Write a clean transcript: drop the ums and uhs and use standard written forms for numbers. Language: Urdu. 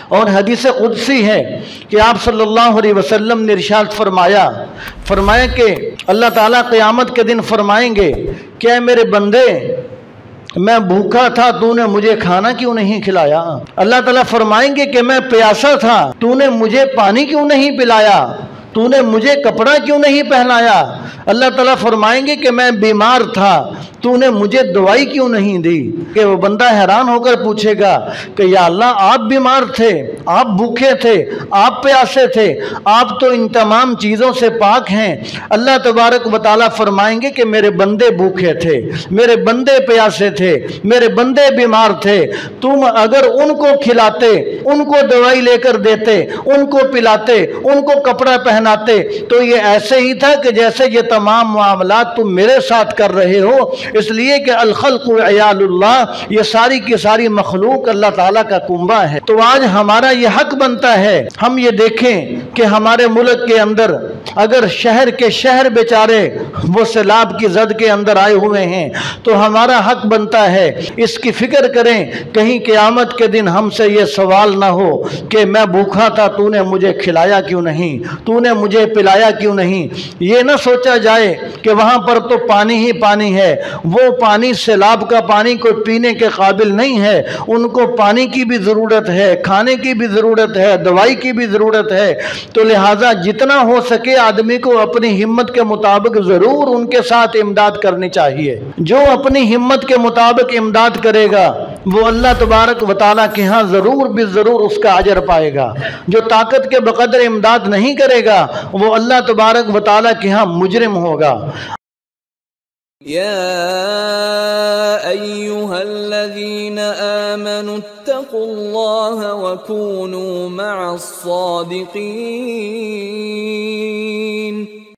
اور حدیث قدسی ہے کہ آپ صلی اللہ علیہ وسلم نے ارشاد فرمایا کہ اللہ تعالیٰ قیامت کے دن فرمائیں گے کہ اے میرے بندے، میں بھوکا تھا، تو نے مجھے کھانا کیوں نہیں کھلایا؟ اللہ تعالیٰ فرمائیں گے کہ میں پیاسا تھا، تو نے مجھے پانی کیوں نہیں پلایا؟ تو نے مجھے کپڑا کیوں نہیں پہنایا؟ اللہ تعالیٰ فرمائیں گے کہ میں بیمار تھا، تو نے مجھے دوائی کیوں نہیں دی؟ کہ وہ بندہ حیران ہو کر پوچھے گا کہ یا اللہ، آپ بیمار تھے، آپ بھوکے تھے، آپ پیاسے تھے، آپ تو ان تمام چیزوں سے پاک ہیں۔ اللہ تبارک و تعالیٰ فرمائیں گے کہ میرے بندے بھوکے تھے، میرے بندے پیاسے تھے، میرے بندے بیمار تھے، تم اگر ان کو کھلاتے، ان کو دوائی لے کر دیتے، ان کو پلاتے، ان کو کپڑا پہناتے، تو یہ ایسے ہی تھا کہ جیسے یہ تمام معاملات تم میرے ساتھ کر رہے ہو۔ اس لیے کہ الخلق عیال اللہ، یہ ساری کی ساری مخلوق اللہ تعالیٰ کا کنبہ ہے۔ تو آج ہمارا یہ حق بنتا ہے، ہم یہ دیکھیں کہ ہمارے ملک کے اندر اگر شہر کے شہر بیچارے وہ سیلاب کی زد کے اندر آئے ہوئے ہیں، تو ہمارا حق بنتا ہے اس کی فکر کریں، کہیں قیامت کے دن ہم سے یہ سوال نہ ہو کہ میں بھوکا تھا، تو نے مجھے کھلایا کیوں نہیں، تو نے مجھے پلایا کیوں نہیں۔ یہ نہ سوچا جائے کہ وہاں پر تو پانی ہی پانی ہے، وہ پانی سیلاب کا پانی کوئی پینے کے قابل نہیں ہے، ان کو پانی کی بھی ضرورت ہے، کھانے کی بھی ضرورت ہے، دوائی کی بھی ضرورت ہے۔ تو لہٰذا جتنا ہو سکے آدمی کو اپنی ہمت کے مطابق ضرور ان کے ساتھ امداد کرنی چاہیے۔ جو اپنی ہمت کے مطابق امداد کرے گا وہ اللہ تبارک و تعالیٰ کے ہاں ضرور بھی ضرور اس کا اجر پائے گا۔ جو طاقت کے بقدر امداد نہیں کرے گا وہ اللہ تبارک و تعالیٰ کے ہاں مجرم ہوگا۔ يا أيها الذين آمنوا اتقوا الله وكونوا مع الصادقين